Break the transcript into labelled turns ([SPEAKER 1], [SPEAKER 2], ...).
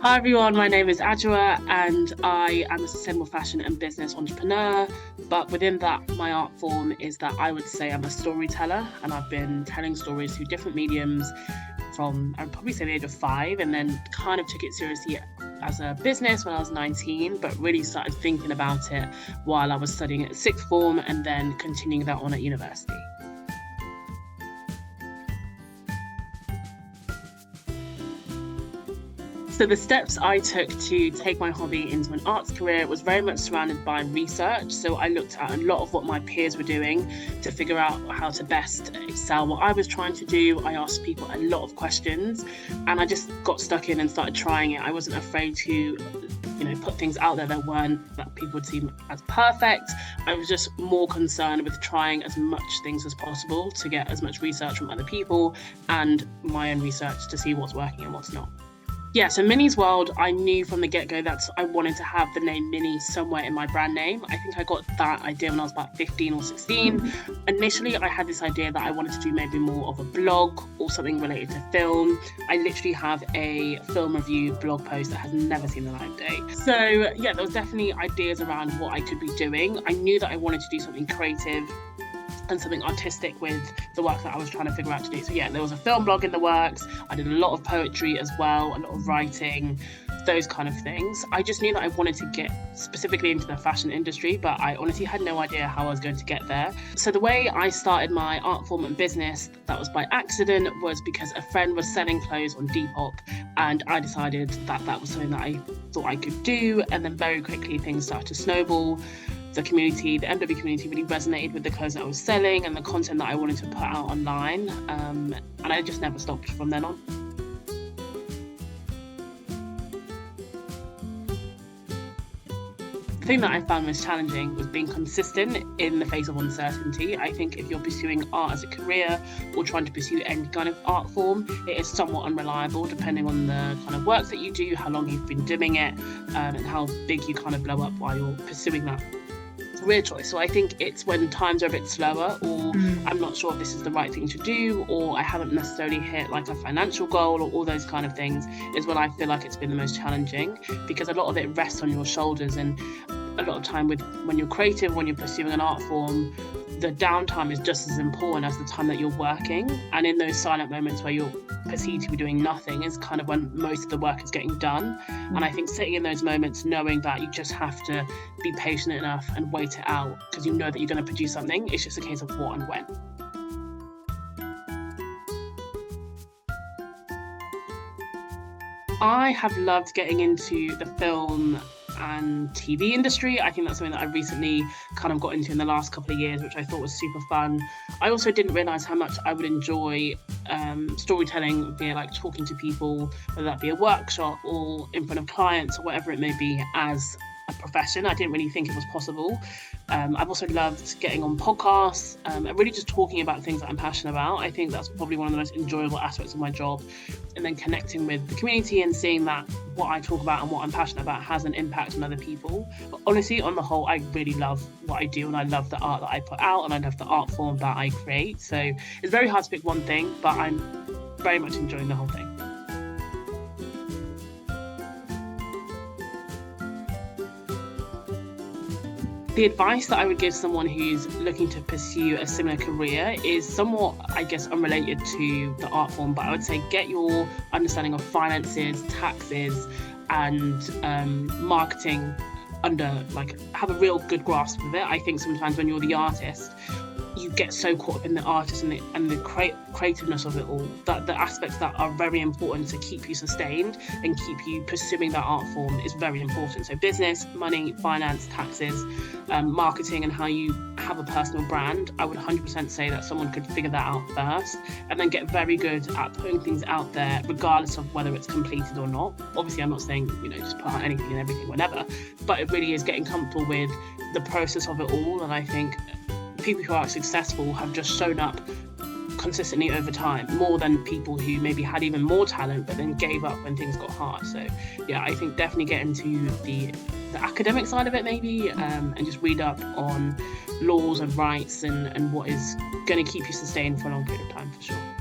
[SPEAKER 1] Hi everyone, my name is Adwoa and I am a sustainable fashion and business entrepreneur. But within that, my art form is that I would say I'm a storyteller, and I've been telling stories through different mediums from I'd probably say the age of 5, and then kind of took it seriously as a business when I was 19, but really started thinking about it while I was studying at sixth form and then continuing that on at university. So the steps I took to take my hobby into an arts career was very much surrounded by research. So I looked at a lot of what my peers were doing to figure out how to best excel what I was trying to do. I asked people a lot of questions and I just got stuck in and started trying it. I wasn't afraid to, put things out there that people would see as perfect. I was just more concerned with trying as much things as possible to get as much research from other people and my own research to see what's working and what's not. Yeah, so Minnie's World, I knew from the get-go that I wanted to have the name Minnie somewhere in my brand name. I think I got that idea when I was about 15 or 16. Initially, I had this idea that I wanted to do maybe more of a blog or something related to film. I literally have a film review blog post that has never seen the light of day. So yeah, there was definitely ideas around what I could be doing. I knew that I wanted to do something creative and something artistic with the work that I was trying to figure out to do. So yeah, there was a film blog in the works. I did a lot of poetry as well, a lot of writing, those kind of things. I just knew that I wanted to get specifically into the fashion industry, but I honestly had no idea how I was going to get there. So the way I started my art form and business, that was by accident, was because a friend was selling clothes on Depop, and I decided that that was something that I thought I could do. And then very quickly things started to snowball. The MW community really resonated with the clothes that I was selling and the content that I wanted to put out online. And I just never stopped from then on. The thing that I found most challenging was being consistent in the face of uncertainty. I think if you're pursuing art as a career or trying to pursue any kind of art form, it is somewhat unreliable depending on the kind of work that you do, how long you've been doing it, and how big you kind of blow up while you're pursuing that career choice. So I think it's when times are a bit slower, or I'm not sure if this is the right thing to do, or I haven't necessarily hit like a financial goal, or all those kind of things, is when I feel like it's been the most challenging, because a lot of it rests on your shoulders. And a lot of time when you're creative, when you're pursuing an art form, the downtime is just as important as the time that you're working. And in those silent moments where you're perceived to be doing nothing is kind of when most of the work is getting done. And I think sitting in those moments, knowing that you just have to be patient enough and wait it out, because you know that you're going to produce something. It's just a case of what and when. I have loved getting into the film and TV industry. I think that's something that I recently kind of got into in the last couple of years, which I thought was super fun. I also didn't realise how much I would enjoy storytelling via like talking to people, whether that be a workshop or in front of clients or whatever it may be, as a profession. I didn't really think it was possible. I've also loved getting on podcasts and really just talking about things that I'm passionate about. I think that's probably one of the most enjoyable aspects of my job. And then connecting with the community and seeing that what I talk about and what I'm passionate about has an impact on other people. But honestly, on the whole, I really love what I do, and I love the art that I put out, and I love the art form that I create. So it's very hard to pick one thing, but I'm very much enjoying the whole thing. The advice that I would give someone who's looking to pursue a similar career is somewhat, I guess, unrelated to the art form, but I would say get your understanding of finances, taxes, and marketing have a real good grasp of it. I think sometimes when you're the artist, you get so caught up in the artist and the creativeness of it all, that the aspects that are very important to keep you sustained and keep you pursuing that art form is very important. So business, money, finance, taxes, marketing, and how you have a personal brand. I would 100% say that someone could figure that out first and then get very good at putting things out there regardless of whether it's completed or not. Obviously, I'm not saying, just put out anything and everything whenever, but it really is getting comfortable with the process of it all. And I think people who are successful have just shown up consistently over time, more than people who maybe had even more talent but then gave up when things got hard. So yeah, I think definitely get into the academic side of it maybe, and just read up on laws and rights and what is going to keep you sustained for a long period of time, for sure.